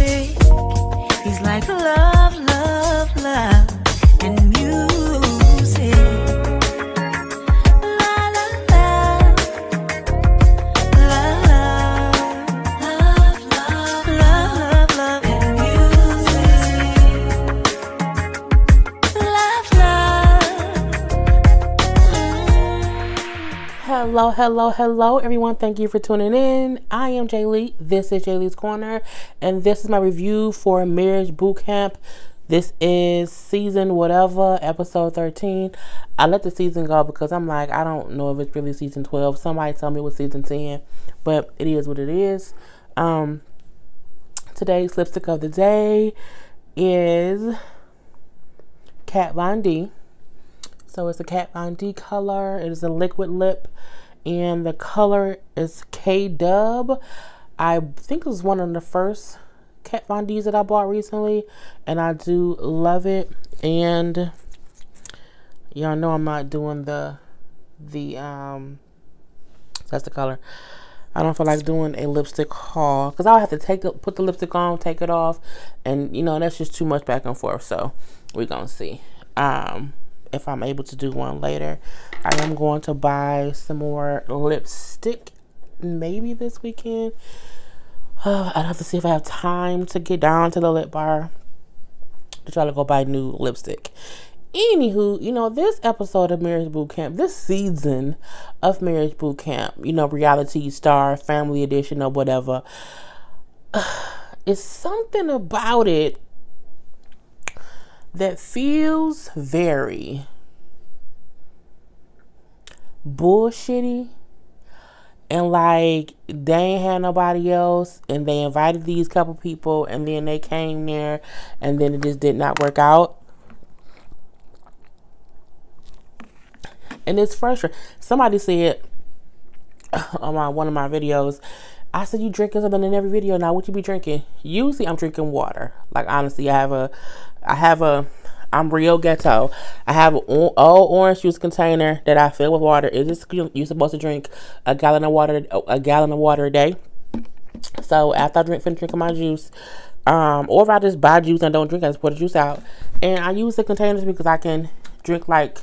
music. He's like love, love, love, and music. La la la, love, love, love, love, love, and music. Love, love. Hello, everyone. Thank you for tuning in. I am Jay Lee. This is Jay Lee's Corner, and this is my review for Marriage Boot Camp. This is season whatever, episode 13. I let the season go because I'm like, I don't know if it's really season 12. Somebody tell me it was season 10, but it is what it is. Today's lipstick of the day is Kat Von D. So it's a Kat Von D color. It is a liquid lip, and the color is K-Dub. I think it was one of the first Kat Von D's that I bought recently, and I do love it. And y'all know I'm not doing that's the color. I don't feel like doing a lipstick haul because I'll have to put the lipstick on, take it off, and you know that's just too much back and forth. So we're gonna see if I'm able to do one later. I am going to buy some more lipstick maybe this weekend. I'd have to see if I have time to get down to the lip bar to try to go buy new lipstick. Anywho, you know, this episode of Marriage Boot Camp, this season of Marriage Boot Camp, you know, reality star, family edition or whatever, it's something about it that feels very bullshitty, and like they ain't had nobody else, and they invited these couple people, and then they came there, and then it just did not work out. And it's frustrating. Somebody said on one of my videos, I said, you drinking something in every video now. What you be drinking? Usually I'm drinking water. Like, honestly, I'm real ghetto. I have an old orange juice container that I fill with water. You're supposed to drink a gallon of water a day. So after I finish drinking my juice, or if I just buy juice and don't drink, I just pour the juice out. And I use the containers because I can drink like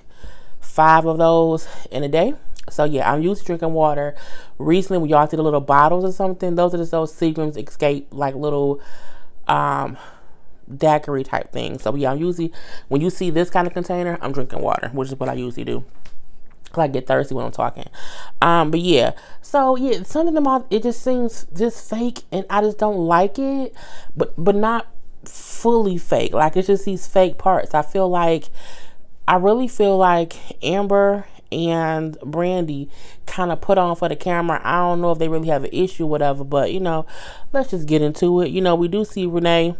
5 of those in a day. So yeah, I'm used to drinking water. Recently, when y'all see the little bottles or something, those are just those Seagram's Escape, like little daiquiri type things. So yeah, I'm usually, when you see this kind of container, I'm drinking water, which is what I usually do. I get thirsty when I'm talking. But yeah, so yeah, something about it just seems just fake, and I just don't like it. But not fully fake. Like, it's just these fake parts. I really feel like Amber and Brandy kind of put on for the camera. I don't know if they really have an issue or whatever, but you know, let's just get into it. You know, we do see Renee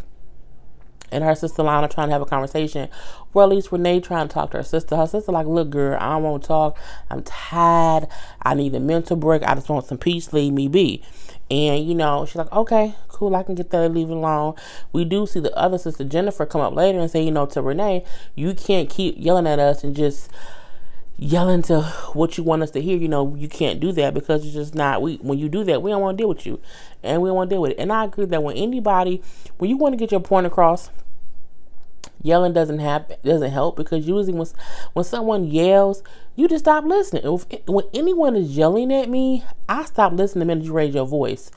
and her sister Lana trying to have a conversation. Well, at least Renee trying to talk to her sister. Her sister like, look, girl, I don't want to talk. I'm tired. I need a mental break. I just want some peace. Leave me be. And, you know, she's like, okay, cool. I can get that. Leave it alone. We do see the other sister, Jennifer, come up later and say, you know, to Renee, you can't keep yelling at us and just yelling to what you want us to hear. You know, you can't do that because it's just not, when you do that, we don't want to deal with you, and we don't want to deal with it. And I agree that when you want to get your point across, yelling doesn't help, because usually when someone yells, you just stop listening. When anyone is yelling at me, I stop listening the minute you raise your voice.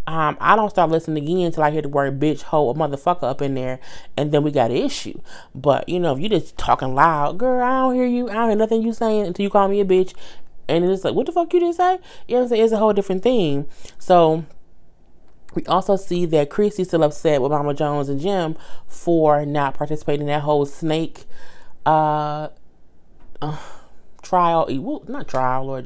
I don't start listening again until I hear the word bitch, hoe, or motherfucker up in there, and then we got an issue. But, you know, if you just talking loud, girl, I don't hear you. I don't hear nothing you saying until you call me a bitch. And it's like, what the fuck you just say? You know what I'm saying? It's a whole different thing. So we also see that Chrissy's still upset with Mama Jones and Jim for not participating in that whole snake Lord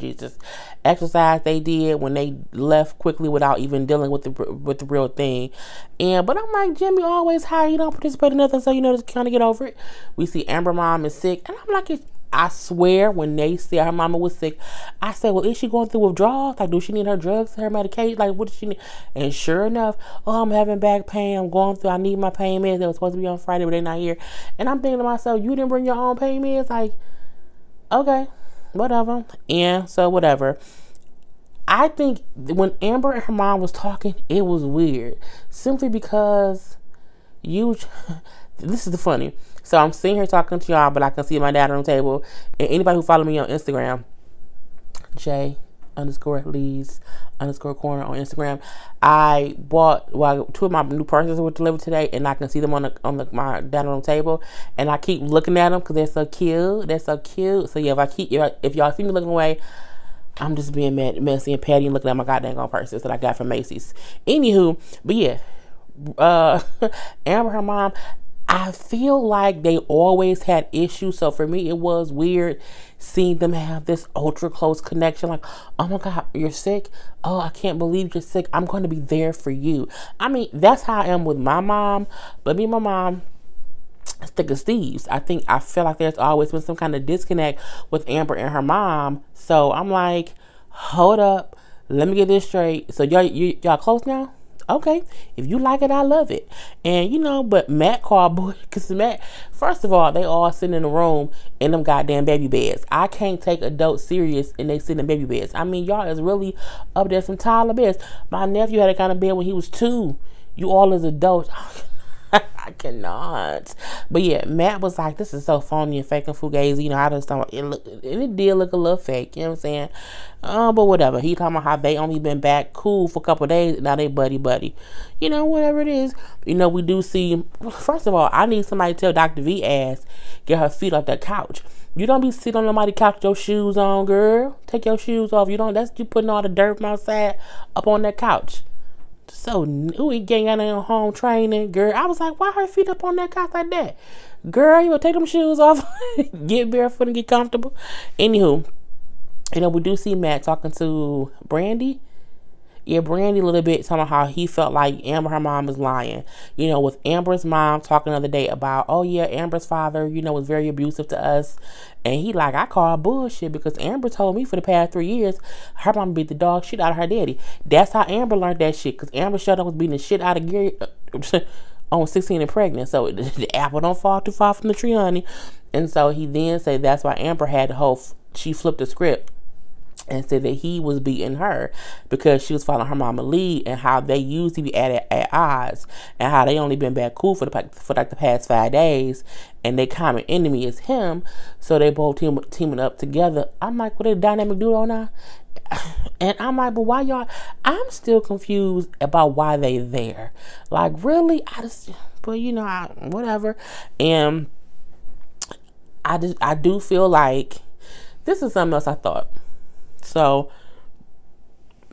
Jesus, exercise they did when they left quickly without even dealing with the real thing. But I'm like, Jimmy always high, you don't participate in nothing, so you know, just kind of get over it. We see Amber mom is sick, and I'm like, I swear, when they said her mama was sick, I said, well, is she going through withdrawals? Like, do she need her drugs, her medication? Like, what does she need? And sure enough, oh, I'm having back pain. I'm going through, I need my pain meds. They were supposed to be on Friday, but they're not here. And I'm thinking to myself, you didn't bring your own pain meds? Like, okay, whatever. And so whatever. I think when Amber and her mom was talking, it was weird. Simply because this is the funny. So I'm sitting here talking to y'all, but I can see my dad on the table. And anybody who follow me on Instagram, J_Lees_corner on Instagram. I bought, well, 2 of my new purses were delivered today, and I can see them on my dining room table, and I keep looking at them because they're so cute. They're so cute. So yeah, if y'all see me looking away, I'm just being messy and petty and looking at my goddamn purses that I got from Macy's. Anywho, but yeah, Amber, her mom, I feel like they always had issues. So for me, it was weird seeing them have this ultra close connection. Like, oh my God, you're sick? Oh, I can't believe you're sick. I'm going to be there for you. I mean, that's how I am with my mom. But me and my mom, it's thick as thieves. I feel like there's always been some kind of disconnect with Amber and her mom. So I'm like, hold up. Let me get this straight. So y'all close now? Okay, if you like it, I love it. And but Matt called boy, because Matt, first of all, they all sitting in the room in them goddamn baby beds. I can't take adults serious and they sit in baby beds. I mean, y'all is really up there some toddler beds. My nephew had a kind of bed when he was 2. You all as adults. I cannot. But yeah, Matt was like, this is so phony and fake and fugazi. I just don't, it did look a little fake, you know what I'm saying? But whatever. He talking about how they only been back cool for a couple of days. Now they buddy. Whatever it is. We do see, first of all, I need somebody to tell Dr. V ass, get her feet off that couch. You don't be sitting on nobody's couch with your shoes on, girl. Take your shoes off. That's you putting all the dirt from outside up on that couch. So we getting out of home training, girl. I was like, why her feet up on that couch like that? Girl, you gonna take them shoes off, get barefoot and get comfortable. Anywho, we do see Matt talking to Brandy. Yeah, Brandy a little bit, talking about how he felt like Amber, her mom, was lying. With Amber's mom talking the other day about, oh yeah, Amber's father, was very abusive to us. And he like, I call bullshit because Amber told me for the past 3 years, her mom beat the dog shit out of her daddy. That's how Amber learned that shit, because Amber shut up was beating the shit out of Gary on 16 and pregnant. So the apple don't fall too far from the tree, honey. And so he then said that's why Amber had she flipped the script and said that he was beating her because she was following her mama lead, and how they usually be at odds, and how they only been back cool for like the past 5 days, and their common enemy is him. So they both teaming up together. I'm like, what a dynamic duo now? And I'm like, but why y'all? I'm still confused about why they there. Like, really? But whatever. And I do feel like this is something else I thought. So,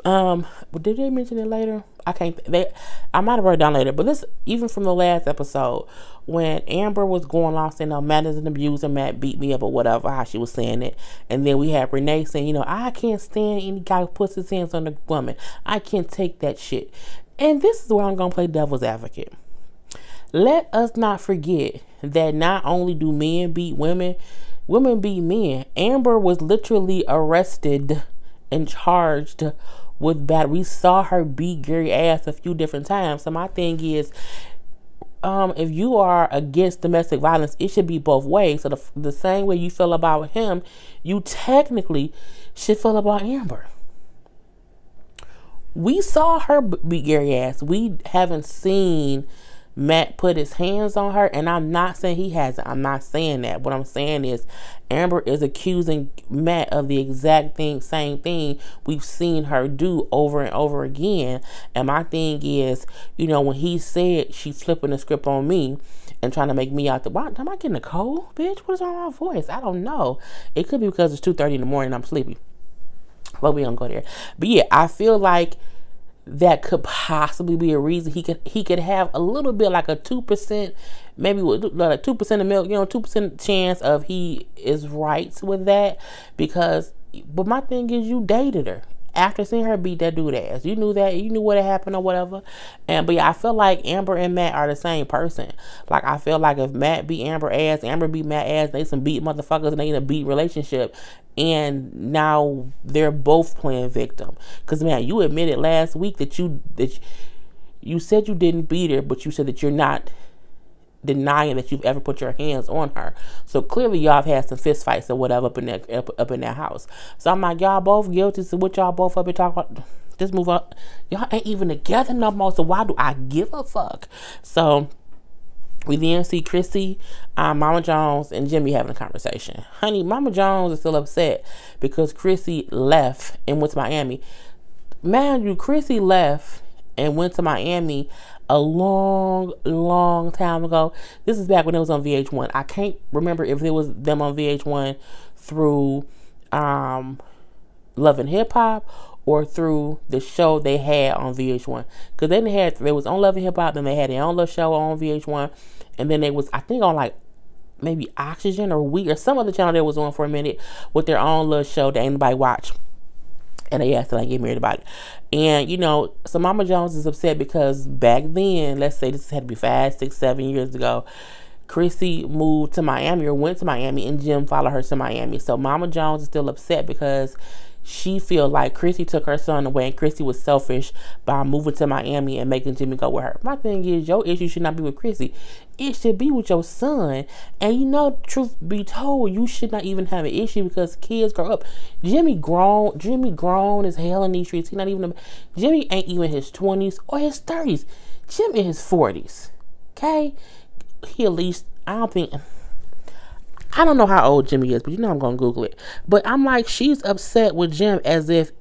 did they mention it later? I might have wrote it down later, but this, even from the last episode, when Amber was going off saying, Matt is an abuser, Matt beat me up or whatever, how she was saying it. And then we had Renee saying, I can't stand any guy who puts his hands on a woman. I can't take that shit. And this is where I'm going to play devil's advocate. Let us not forget that not only do men beat women, women beat men. Amber was literally arrested and charged with battery. We saw her beat Gary ass a few different times. So my thing is, if you are against domestic violence, it should be both ways. So the same way you feel about him, you technically should feel about Amber. We saw her beat Gary ass. We haven't seen Matt put his hands on her, and I'm not saying he hasn't. I'm not saying that. What I'm saying is Amber is accusing Matt of the exact same thing we've seen her do over and over again. And my thing is, when he said she flipping the script on me and trying to make me out why am I getting a cold, bitch? What is wrong with my voice? I don't know. It could be because it's 2:30 in the morning and I'm sleepy. But we don't go there. But yeah, I feel like that could possibly be a reason he could have a little bit like a 2%, maybe like 2% of milk, 2% chance of he is right with that. But my thing is, you dated her after seeing her beat that dude ass. You knew that. You knew what had happened or whatever. But yeah, I feel like Amber and Matt are the same person. Like, I feel like if Matt beat Amber ass, Amber beat Matt ass, they some beat motherfuckers and they in a beat relationship. And now they're both playing victim. Because, man, you admitted last week that you said you didn't beat her, but you said that you're not denying that you've ever put your hands on her. So clearly y'all have had some fist fights or whatever up in that house. So I'm like, y'all both guilty. So what y'all both up and talk about? Just move up. Y'all ain't even together no more. So why do I give a fuck? So we then see Chrissy, Mama Jones, and Jimmy having a conversation. Honey, Mama Jones is still upset because Chrissy left and went to Miami. Man, you, Chrissy left and went to Miami a long time ago. This is back when it was on VH1. I can't remember if it was them on VH1 through Love and Hip Hop or through the show they had on VH1. Because then they was on Love and Hip Hop, then they had their own little show on VH1, and then they was, I think, on like maybe Oxygen or We or some other channel they was on for a minute with their own little show that anybody watched. And they asked to like get married about it. And you know, so Mama Jones is upset because back then, let's say this had to be 5, 6, 7 years ago, Chrissy moved to Miami or went to Miami and Jim followed her to Miami. So Mama Jones is still upset because she feel like Chrissy took her son away and Chrissy was selfish by moving to Miami and making Jimmy go with her. My thing is, your issue should not be with Chrissy. It should be with your son. And you know, truth be told, you should not even have an issue because kids grow up. Jimmy grown as hell in these streets. Jimmy ain't even his 20s or his 30s. Jim in his 40s. Okay? He at least, I don't know how old Jimmy is, but you know I'm going to Google it. But I'm like, she's upset with Jim as if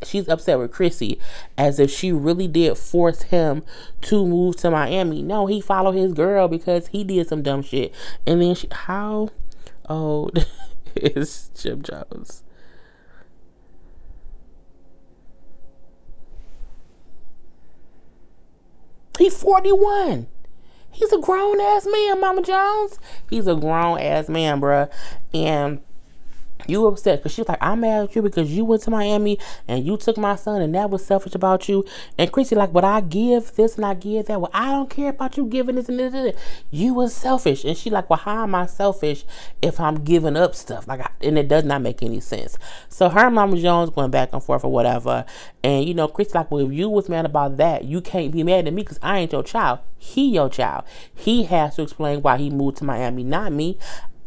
she's upset with Chrissy as if she really did force him to move to Miami. No, he followed his girl because he did some dumb shit. And then how old is Jim Jones? He's 41. He's a grown-ass man, Mama Jones. He's a grown-ass man, bruh. And you upset because she's like, I'm mad at you because you went to Miami and you took my son and that was selfish about you. And Chrissy like, but I give this and I give that. Well, I don't care about you giving this and this and that. You was selfish. And she like, well, how am I selfish if I'm giving up stuff? And it does not make any sense. So her and Mama Jones going back and forth or whatever. And you know, Chrissy like, well, if you was mad about that, you can't be mad at me because I ain't your child. He your child. He has to explain why he moved to Miami, not me.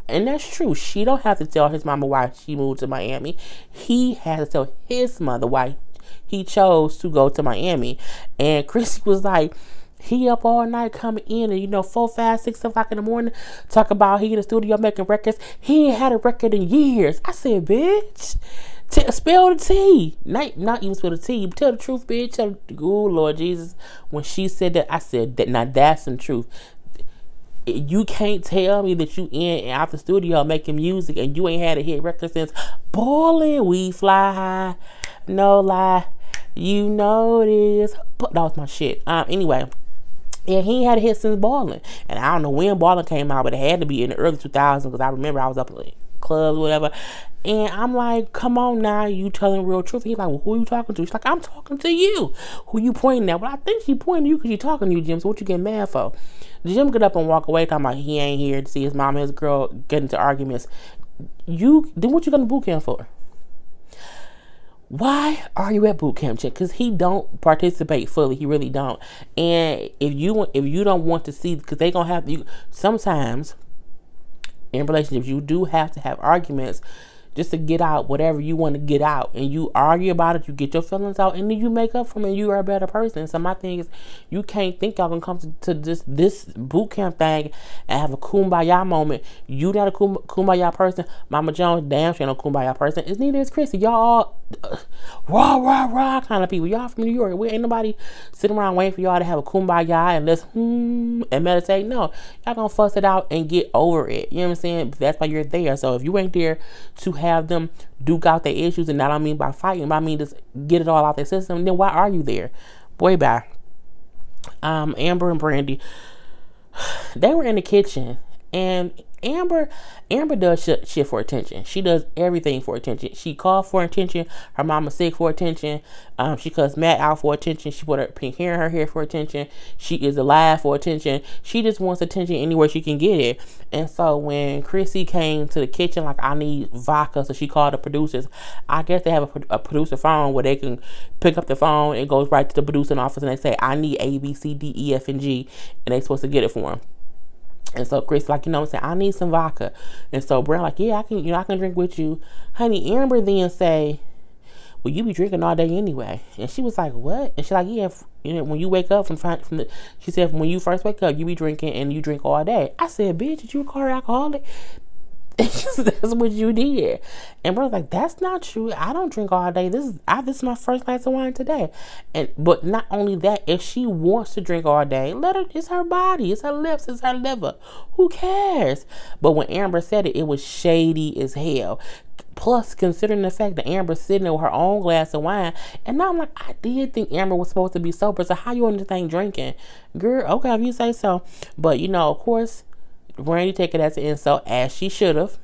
And that's true. She don't have to tell his mama why she moved to Miami. He has to tell his mother why he chose to go to Miami. And Chrissy was like, he up all night coming in and, you know, 4, 5, 6 o'clock in the morning, talk about he in the studio making records. He ain't had a record in years. I said, bitch, spell the tea. Not even spell the tea. Tell the truth, bitch. Oh, Lord Jesus. When she said that, I said, that. Now that's some truth. You can't tell me that you in and out the studio making music and you ain't had a hit record since Ballin', We Fly High, no lie, you know this. But that was my shit. Anyway, yeah, he ain't had a hit since Ballin'. And I don't know when Ballin' came out, but it had to be in the early 2000s because I remember I was up in clubs, whatever. And I'm like, come on now, you telling the real truth. He's like, well, who are you talking to? She's like, I'm talking to you. Who you pointing at? Well, I think she pointing to you because you talking to you, Jim. So what you getting mad for? Jim get up and walk away talking about he ain't here to see his mom and his girl get into arguments. Then what you going to boot camp for? Why are you at boot camp, chick? Because he don't participate fully. He really don't. And if you don't want to see, because they gonna have you sometimes in relationships, you do have to have arguments just to get out whatever you want to get out. And you argue about it, you get your feelings out, and then you make up for it and you are a better person. So my thing is, you can't think y'all gonna come to this boot camp thing and have a kumbaya moment. You not a kumbaya person. Mama Jones, damn, she ain't no kumbaya person. It's neither is Chrissy. Y'all all rah kind of people. Y'all from New York. We ain't nobody sitting around waiting for y'all to have a kumbaya and let's and meditate. No, y'all gonna fuss it out and get over it. You know what I'm saying? That's why you're there. So if you ain't there to have them duke out their issues, and that I don't mean by fighting, but I mean just get it all out their system, then why are you there? Boy, bye. Amber and Brandy, they were in the kitchen, and Amber does shit for attention. She does everything for attention. She called for attention. Her mama sick for attention. She cussed Matt out for attention. She put her pink hair in her hair for attention. She is alive for attention. She just wants attention anywhere she can get it. And so when Chrissy came to the kitchen, like, I need vodka, so she called the producers. I guess they have a producer phone where they can pick up the phone. It goes right to the producing office and they say, I need A, B, C, D, E, F, and G, and they supposed to get it for them. And so Chris like, you know what I'm saying, I need some vodka. And so Brand like, yeah, I can, you know, I can drink with you. Honey, Amber then say, well, you be drinking all day anyway. And she was like, what? And she's like, yeah, you know, when you wake up from the, she said, when you first wake up, you be drinking and you drink all day. I said, bitch, did you call her alcoholic? That's what you did. And Bro's like, that's not true. I don't drink all day. This is my first glass of wine today. And but not only that, if she wants to drink all day, let her. It's her body. It's her lips. It's her liver. Who cares? But when Amber said it, it was shady as hell. Plus, considering the fact that Amber's sitting there with her own glass of wine, and now I'm like, I did think Amber was supposed to be sober. So how you on this thing drinking, girl? Okay, if you say so. But you know, of course, Brandy take it as an insult, as she should have.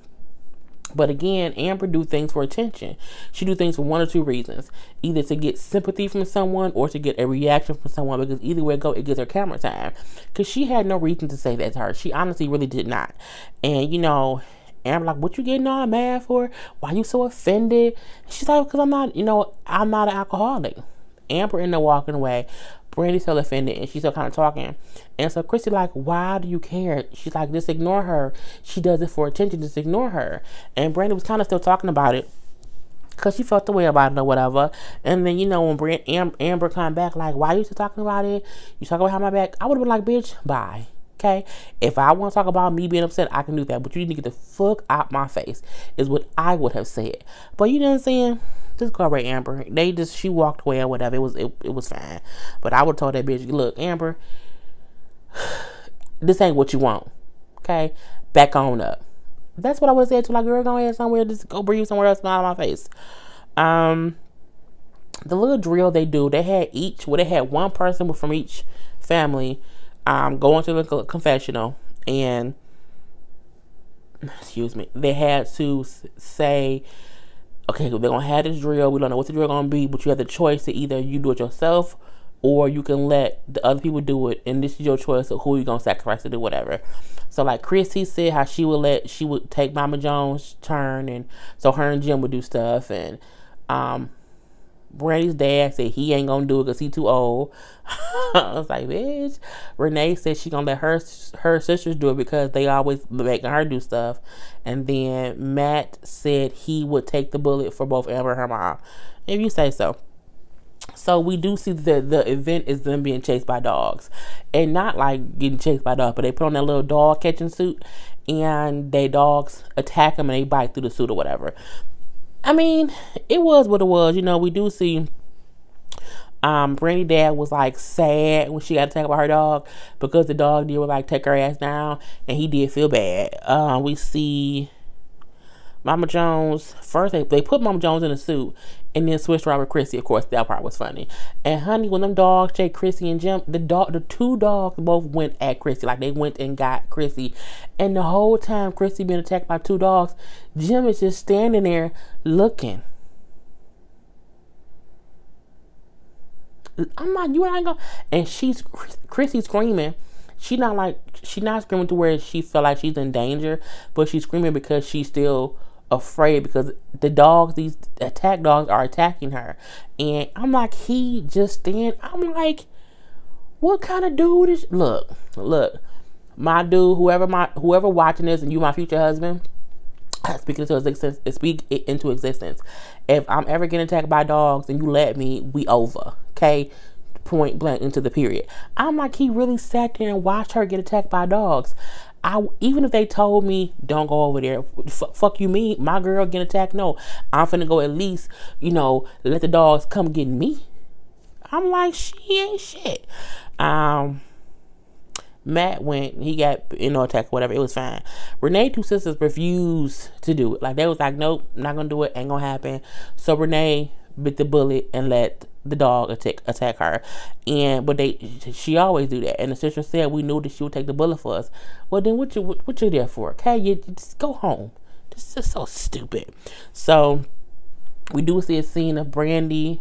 But again, Amber do things for attention. She do things for one or two reasons. Either to get sympathy from someone or to get a reaction from someone, because either way it go, it gets her camera time. Because she had no reason to say that to her. She honestly really did not. And, you know, Amber like, what you getting all mad for? Why you so offended? She's like, because I'm not, you know, I'm not an alcoholic. Amber ended up walking away. Brandy's still offended and she's still kind of talking. And so Chrissy like, why do you care? She's like, just ignore her. She does it for attention. Just ignore her. And Brandy was kind of still talking about it because she felt the way about it or whatever. And then, you know, when Amber come back, like, why are you still talking about it? You talking about how my back? I would have been like, bitch, bye. Okay? If I want to talk about me being upset, I can do that. But you need to get the fuck out my face is what I would have said. But you know what I'm saying? Just go right, Amber. She walked away or whatever. It was fine. But I would have told that bitch, look, Amber, this ain't what you want. Okay? Back on up. That's what I would have said to like, girl, go ahead somewhere, just go breathe somewhere else, not on my face. The little drill they do, they had one person from each family go into the confessional, and excuse me, they had to say, okay, they're gonna have this drill. We don't know what the drill gonna be, but you have the choice to either you do it yourself or you can let the other people do it, and this is your choice of who you're gonna sacrifice to do whatever. So like Chrissy said how she would take Mama Jones' turn, and so her and Jim would do stuff, and Brandy's dad said he ain't gonna do it because he too old. I was like, bitch. Renee said she gonna let her sisters do it because they always making her do stuff. And then Matt said he would take the bullet for both Amber and her mom, if you say so. So we do see that the event is them being chased by dogs, and not like getting chased by dogs, but they put on that little dog catching suit, and they dogs attack them and they bite through the suit or whatever. I mean, it was what it was. You know, we do see Brandy's dad was like sad when she got attacked by her dog because the dog did like take her ass down, and he did feel bad. We see Mama Jones first. They put Mama Jones in a suit and then switched around with Chrissy. Of course, that part was funny. And honey, when them dogs chased Chrissy and Jim, the two dogs both went at Chrissy. Like they went and got Chrissy, and the whole time Chrissy being attacked by two dogs, Jim is just standing there looking. I'm like, you ain't gonna. And Chrissy screaming. She's not screaming to where she feel like she's in danger, but she's screaming because she's still afraid because the dogs, these attack dogs, are attacking her. And I'm like, he just stand. I'm like, what kind of dude is? Look, my dude, whoever watching this, and you, my future husband, speak it into existence. If I'm ever getting attacked by dogs and you let me, we over. Okay. Point blank into the period. I'm like, he really sat there and watched her get attacked by dogs. Even if they told me don't go over there, fuck you mean my girl get attacked? No, I'm finna go at least, let the dogs come get me. I'm like, she ain't shit. Matt went, he got attacked, whatever, it was fine. Renee two sisters refused to do it. Like they was like, nope, not gonna do it, ain't gonna happen. So Renee bit the bullet and let the dog attack her, but she always do that. And the sister said we knew that she would take the bullet for us. Well, then what you there for? Okay, you just go home. This is so stupid. So we do see a scene of Brandy,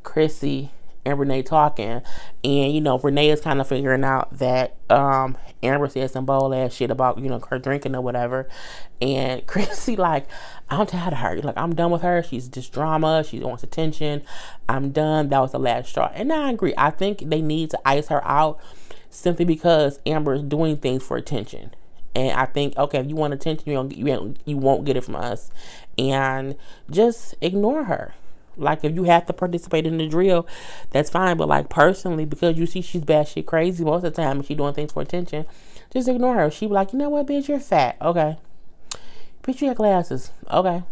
Chrissy, and Renee talking, and Renee is kind of figuring out that Amber said some bold ass shit about her drinking or whatever, and Chrissy like, I'm tired of her, like I'm done with her, she's just drama, she wants attention, I'm done, that was the last straw. And I agree, I think they need to ice her out simply because Amber is doing things for attention. And I think, okay, if you want attention, you won't get it from us. And just ignore her. Like, if you have to participate in the drill, that's fine. But, like, personally, because you see she's batshit crazy most of the time and she's doing things for attention, just ignore her. She be like, you know what, bitch, you're fat. Okay. Bitch, you got glasses. Okay.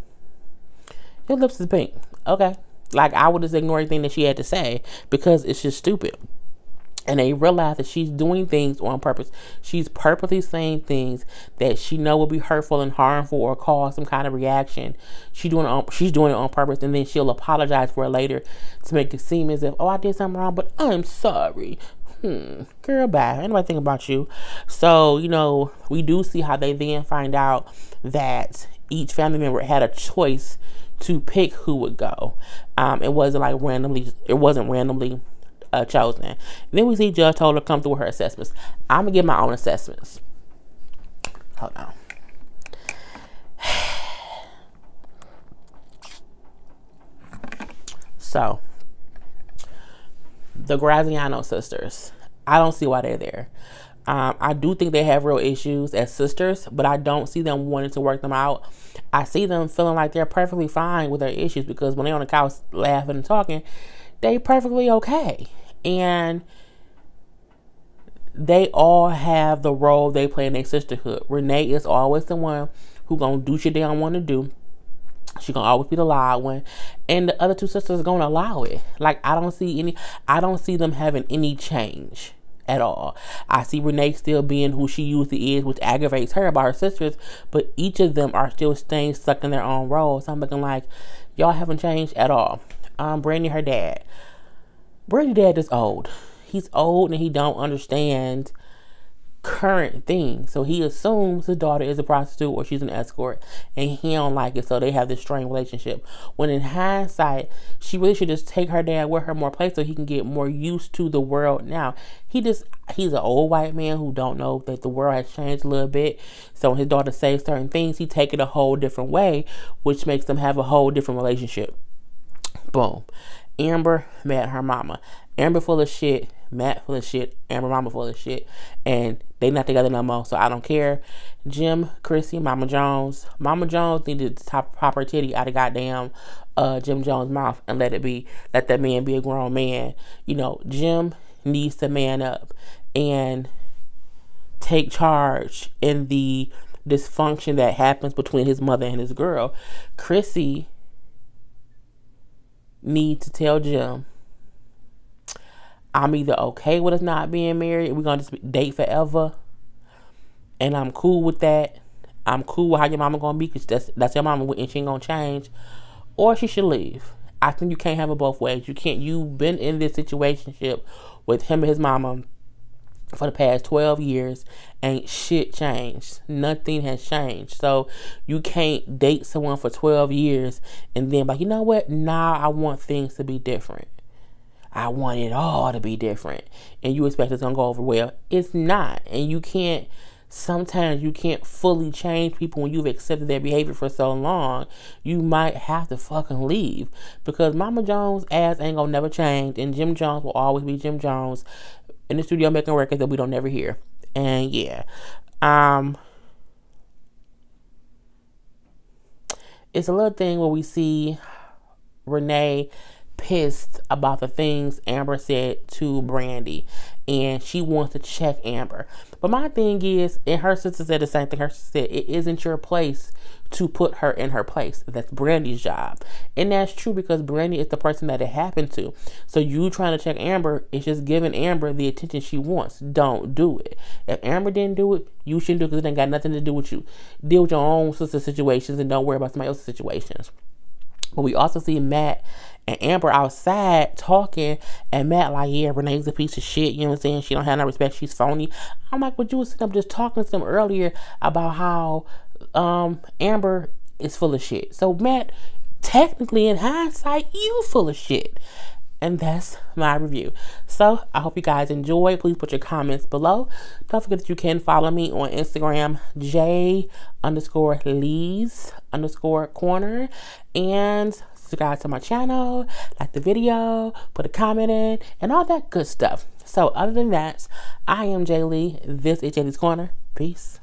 Your lips is pink. Okay. Like, I would just ignore everything that she had to say because it's just stupid. And they realize that she's doing things on purpose. She's purposely saying things that she know will be hurtful and harmful or cause some kind of reaction. She's doing it on purpose, and then she'll apologize for it later to make it seem as if, oh, I did something wrong, but I'm sorry. Girl, bye. Ain't nobody think about you. So, you know, we do see how they then find out that each family member had a choice to pick who would go. It wasn't randomly chosen. And then we see Judge Toller come through her assessments. I'm gonna give my own assessments. Hold on. So, the Graziano sisters, I don't see why they're there. I do think they have real issues as sisters, but I don't see them wanting to work them out. I see them feeling like they're perfectly fine with their issues because when they're on the couch laughing and talking, they perfectly okay. And they all have the role they play in their sisterhood. Renee is always the one who gonna do shit they don't want to do. She gonna always be the loud one, and the other two sisters are gonna allow it. Like, I don't see them having any change at all. I see Renee still being who she usually is, which aggravates her about her sisters, but each of them are still staying stuck in their own roles. So I'm looking like, y'all haven't changed at all. Brandy, her dad. Brandy's dad is old. He's old and he don't understand current things. So he assumes his daughter is a prostitute or she's an escort, and he don't like it. So they have this strained relationship. When in hindsight, she really should just take her dad with her more place so he can get more used to the world now. He's an old white man who don't know that the world has changed a little bit. So when his daughter says certain things, he take it a whole different way, which makes them have a whole different relationship. Boom. Amber, Matt, her mama. Amber full of shit, Matt full of shit, Amber mama full of shit, and they not together no more, so I don't care. Jim, Chrissy, Mama Jones. Mama Jones needed to pop her titty out of goddamn Jim Jones' mouth and let that man be a grown man. You know, Jim needs to man up and take charge in the dysfunction that happens between his mother and his girl. Chrissy need to tell Jim, I'm either okay with us not being married, we're gonna just date forever, and I'm cool with that. I'm cool with how your mama gonna be, because that's your mama and she ain't gonna change, or she should leave. I think you can't have it both ways. You've been in this situationship with him and his mama for the past 12 years. Ain't shit changed. Nothing has changed. So you can't date someone for 12 years and then like, you know what? Now I want things to be different. I want it all to be different. And you expect it's going to go over well. It's not. And sometimes you can't fully change people when you've accepted their behavior for so long. You might have to fucking leave. Because Mama Jones' ass ain't going to never change. And Jim Jones will always be Jim Jones in the studio making records that we don't never hear. And yeah. It's a little thing where we see Renee pissed about the things Amber said to Brandy, and she wants to check Amber. But my thing is, and her sister said the same thing. Her sister said it isn't your place to put her in her place. That's Brandy's job. And that's true, because Brandy is the person that it happened to. So you trying to check Amber is just giving Amber the attention she wants. Don't do it. If Amber didn't do it, you shouldn't do it, because it ain't got nothing to do with you. Deal with your own sister situations and don't worry about somebody else's situations. But we also see Matt and Amber outside talking, and Matt like, yeah, Renee's a piece of shit, you know what I'm saying? She don't have no respect, she's phony. I'm like, but you was sitting up just talking to them earlier about how Amber is full of shit. So Matt, technically in hindsight, you full of shit. And that's my review. So I hope you guys enjoy. Please put your comments below. Don't forget that you can follow me on Instagram, J_Lees_corner. And subscribe to my channel, like the video, put a comment in, and all that good stuff. So other than that, I am Jay Lee. This is Jay Lee's Corner. Peace.